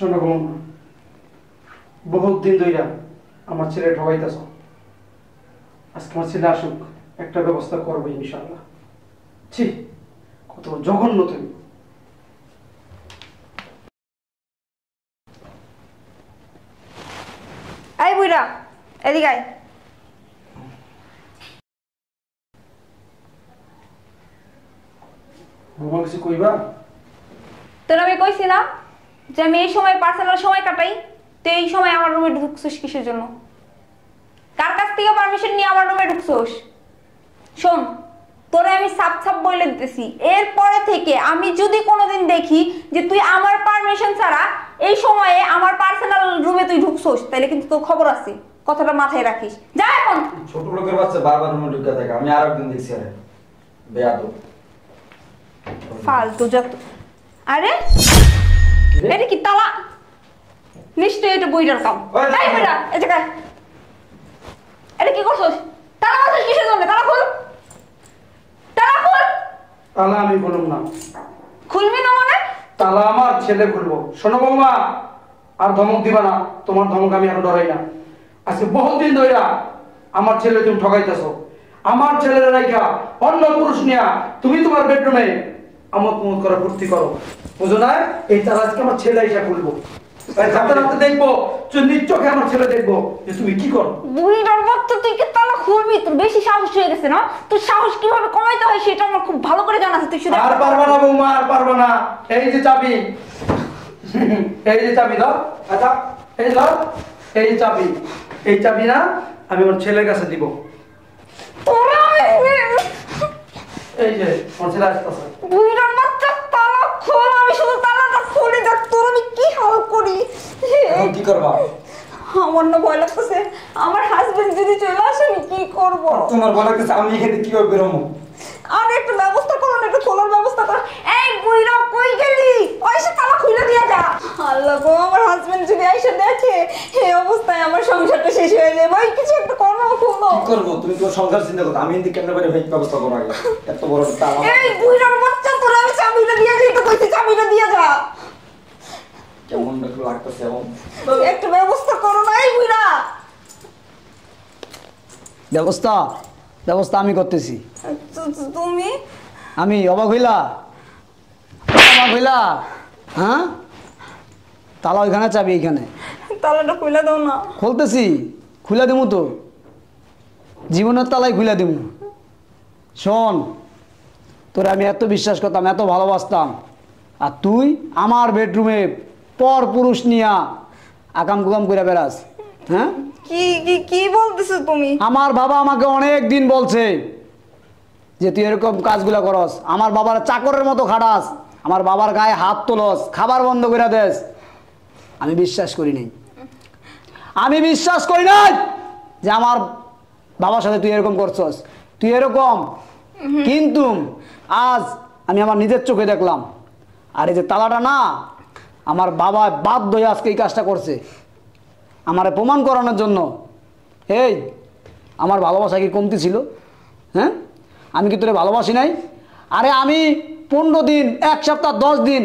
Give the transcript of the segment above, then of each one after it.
শোনো বোন, বহুত দিন ধইরা আমার ছেলে ঠকাইতেছ। আজকে আমার ছেলে আসুক, একটা ব্যবস্থা করবো ইনশাআল্লাহ। ছি, কত জঘন্য তুমি। এই বুইরা, এদিকে আয়। বৌমা কিছু কইবা? তোর আমি কইছি না যে আমি এই সময় পার্সোনাল সময় কাটাই, তো এই সময় আমার রুমে ঢুকছিস কিসের জন্য? কার কাছ থেকে পারমিশন নিয়ে আমার রুমে ঢুকছিস? শোন, তোরে আমি সাপ সাপ বলে দিতেছি, এরপরে থেকে আমি যদি কোনোদিন দেখি যে তুই আমার পারমিশন ছাড়া এই সময়ে আমার পার্সোনাল রুমে তুই ঢুকছিস, তাহলে কিন্তু তোর খবর আছে, কথাটা মাথায় রাখিস। যা এখন। ছোট লোকের বাচ্চা বারবার রুমে ঢুকে থাকে, আমি আরেকদিন দেখছি। আরে বেয়াদব ফালতু যত। আরে এটা কি তালা? নিশ্চয়ই এটা বইটার কাম। এই বইটা এই জায়গায়, এটা কি করছস? তালা মারছিস কিসের জন্য? তালা খুল, তালা খুল। তালা আমি বলুম না। খুলবি না মানে? তালা আমার ছেলে খুলবো। শোনো বৌমা, আর ধমক দিবা না, তোমার ধমক আমি এখন ডরাই না। আজকে বহুত দিন ধইরা আমার ছেলে তুমি ঠকাইতেছো। আমার ছেলের রাইখা অন্য পুরুষ নিয়া তুমি তোমার বেডরুমে আমোদ প্রমোদ করা ফুর্তি করো, বুঝো না? এই তালা আজকে আমার ছেলে এসে খুলবো। হাতে হাতে দেখবো, চোখে আমার ছেলে দেখবো যে তুমি কি করো। বুইটার বাচ্চা, তুই কি তালা খুলবি? তোর বেশি সাহস হয়ে গেছে না? তোর সাহস কিভাবে কমাইতে হয় সেটা আমার খুব ভালো করে জানা আছে। তুই শুধু আর পারবা না বৌমা, আর পারবা না। এই যে চাবি, এই যে চাবি দাও। আচ্ছা, এই দাও, এই চাবি। এই চাবি না আমি আমার ছেলের কাছে দিব। এই যে আমার ছেলে আসতেছে। বুইটার বাচ্চা, তালা খোল। আমি শুধু তালাটা খুলে দেখ তোর আমি কি হাল করি। এখন কি করবা? আমার না ভয় লাগতেছে, আমার হাজবেন্ড যদি চলে আসে আমি কি করব? তোমার বলা কিছু আমি এখানে কিভাবে বেরোবো? আর একটা ব্যবস্থা করো না, একটা খোলার ব্যবস্থা কর। এই বুইরা কই গেলি? ওইসে তালা খুলে দিয়ে যা। আল্লাহ গো, আমার হাজবেন্ড যদি এসে দেখে এই অবস্থায় আমার সংসারটা শেষ হয়ে যাবে। ভাই কিছু একটা করো, খুলো। কি করবো? তুমি তোমার সংসার চিন্তা করো, আমি এদিকে কেমনে করে ভাই ব্যবস্থা করো আগে। এত বড় তালা। এই বুইরার বাচ্চা, তোরা আমি চাবিটা দিয়ে যাই তো কইছি, চাবিটা দিয়ে যা। কেমন লাগতেছে এখন? একটা ব্যবস্থা করো না। এই বুইরা, ব্যবস্থা ব্যবস্থা আমি করতেছি। তুমি আমি অবাক হইলা? অবাক হইলা? হ্যাঁ, তালা ওইখানে, চাবি এইখানে। তালাটা খুলে দাও না। খুলতেছি, খুলে দেবো তো, জীবনের তালাই খুলে দেবো। শোন, তোরে আমি এত বিশ্বাস করতাম, এত ভালোবাসতাম, আর তুই আমার বেডরুমে পর পুরুষ নিয়া আকাম কুকাম করে বেড়াস। হ্যাঁ, কি কি কি বলতেছো তুমি? আমার বাবা আমাকে অনেক দিন বলছে যে তুই এরকম কাজগুলো করস, আমার বাবার চাকরের মতো খাটাস, আমার বাবার গায়ে হাত তোলস, খাবার বন্ধ করে দেস। আমি বিশ্বাস করি নাই, আমি বিশ্বাস করি নাই যে আমার বাবার সাথে তুই এরকম করছস, তুই এরকম। কিন্তু আজ আমি আমার নিজের চোখে দেখলাম। আর এই যে তালাটা না, আমার বাবা বাধ্য হয়ে আজকে এই কাজটা করছে আমারে প্রমাণ করানোর জন্য। এই আমার ভালোবাসা কি কমতি ছিল? হ্যাঁ, আমি কি তোরে ভালোবাসি নাই? আরে আমি 15 দিন, 1 সপ্তাহ, 10 দিন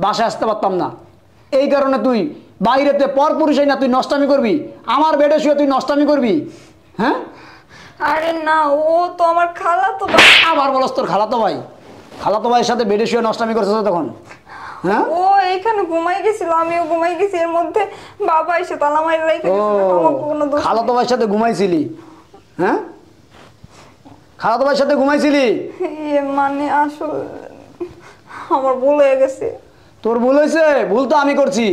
বাসায় আসতে পারতাম না। এই কারণে তুই বাইরেতে পর পুরুষই না তুই নষ্টামি করবি, আমার বেডে শুয়ে তুই নষ্টামি করবি। হ্যাঁ, আরে না, ও তো আমার খালাতো ভাই। আবার বলস তোর খালাতো ভাই? খালাতো ভাইয়ের সাথে বেডে শুয়ে নষ্টামি করছিস তখন? হ্যাঁ, ও এইখানে ঘুমাই গেছিল, আমিও ঘুমাই গেছি, এর মধ্যে বাবা এসে তালা মাইরে রেখে ও গেছিল। আমার কোনো দোষ নেই। খালাতো ভাইয়ের সাথে ঘুমাইছিলি? হ্যাঁ, খালাতো ভাইয়ের সাথে ঘুমাইছিলি? মানে আসলে আমার ভুল হয়ে গেছে। তোর ভুল হয়েছে? ভুল তো আমি করছি,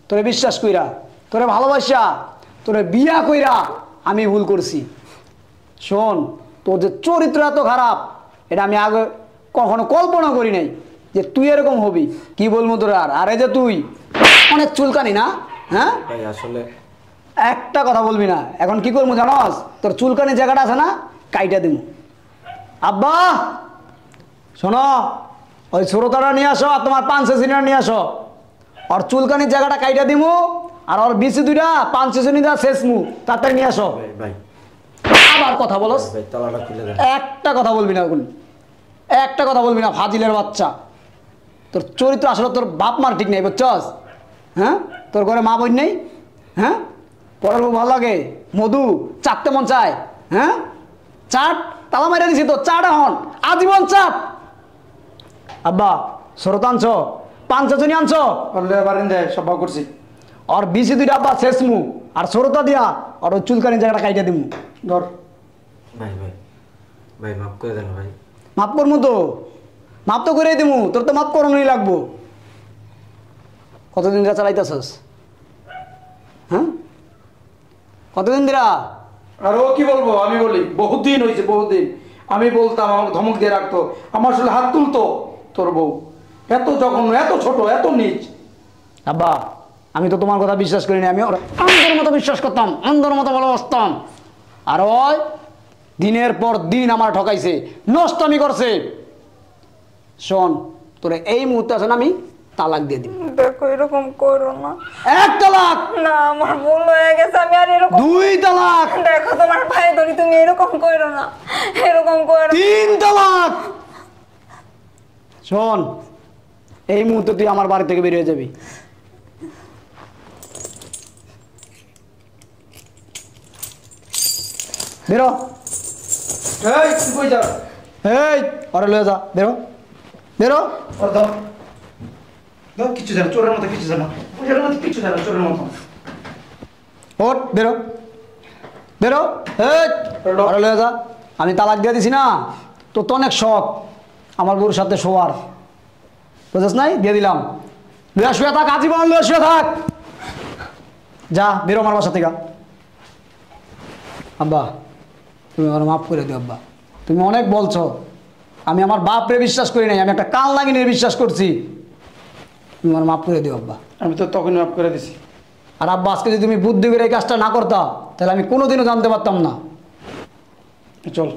তোরে বিশ্বাস কইরা, তোরে ভালোবাসা, তোরে বিয়া কইরা আমি ভুল করছি। শোন, তোর যে চরিত্র এত খারাপ, এটা আমি আগে কখনো কল্পনা করি নাই যে তুই এরকম হবি। কি বলবো তোর? আর এই যে তুই অনেক চুলকানি না? হ্যাঁ ভাই আসলে একটা কথা বলবি না। এখন কি করবো জানস? তোর চুলকানি জায়গাটা আছে না, কাইটা দিব। আব্বা শোনো, ওই ছোটতাটা নিয়ে আসো, আর তোমার 5 সিনিয়র নিয়ে আসো। আর চুলকানির জায়গাটা কাইটা দিব, আর ওর বিসি 2টা 5 সিনিয়র শেষ মু তাড়াতাড়ি নিয়ে আসো। ভাই আবার কথা বলস? ভাই তালাটা খুলে দেন। একটা কথা বলবি না, এখন একটা কথা বলবি না, ফাজিলের বাচ্চা। তোর চরিত্র আসলে তোর বাপ মার ঠিক নেই, বুঝছস? হ্যাঁ তোর ঘরে মা বোন নেই? হ্যাঁ পড়ার খুব ভালো লাগে, মধু চাটতে মন চায়। হ্যাঁ চাট, তালা মাইরা দিছি তো, চাট এখন আজীবন চাট। আব্বা সরত আনছ, পান চাচনি আনছ, বারিন্দায় সব ভাগ করছি। আর বিসি দুইটা আব্বা শেষমু, আর সরতা দিয়া আর ওই চুলকানি জায়গাটা কাইটা দিমু। ধর ভাই ভাই ভাই মাফ করে দেন ভাই। মাপ করমু তো, মাপ তো করেই দিমু, তোর তো মাপ করানোই লাগবো। কতদিন ধরে চালাইতেছস? হ্যাঁ কতদিন ধরে? আর ও কি বলবো, আমি বলি বহুত দিন হয়েছে, বহুত দিন। আমি বলতাম, আমাকে ধমক দিয়ে রাখতো, আমার আসলে হাত তুলতো। তোর বউ এত জঘন্য, এত ছোট, এত নিচ। আব্বা আমি তো তোমার কথা বিশ্বাস করিনি, আমি ওর অন্ধের মতো বিশ্বাস করতাম, অন্ধের মতো ভালোবাসতাম। আর ওই দিনের পর দিন আমার ঠকাইছে, নষ্টামি করছে। শোন তোরে এই মুহূর্তে আছে না, আমি তালাক দিয়ে দিব। দেখো এরকম করো না। 1 তালাক, না আমার ভুল হয়ে গেছে, আমি আর এরকম। 2 তালাক, দেখো তোমার ভাই ধরি, তুমি এরকম করো না, এরকম করো। 3 তালাক। শোন এই মুহূর্তে তুই আমার বাড়ি থেকে বেরিয়ে যাবি। বেরো। এই তুই কই যাস? এই ওরে লয়ে যা, বেরো বেরো। ওর ধর ধর, কিচ্ছু জানা, চোরের মতো কিচ্ছু জানা, চোরের মতো কিচ্ছু জানা, চোরের মতো। ওঠ বেরো বেরো। এই ওরে লয়ে যা। আমি তালাক দিয়ে দিছি না, তো তো অনেক শখ আমার বউর সাথে শোয়ার, বুঝছ নাই? দিয়ে দিলাম। লুয়া শুয়ে থাক, আজীবন লুয়া শুয়ে থাক। যা বেরো আমার বাসা থেকে। আব্বা তুমি আমার মাফ করে দিও আব্বা, তুমি অনেক বলছো, আমি আমার বাপরে বিশ্বাস করি নাই, আমি একটা কাল নাগিনের বিশ্বাস করছি। তুমি আমার মাফ করে দিও আব্বা। আমি তো তখনই মাফ করে দিছি। আর আব্বা আজকে যদি তুমি বুদ্ধি করে এই কাজটা না করতা, তাহলে আমি কোনোদিনও জানতে পারতাম না। চল।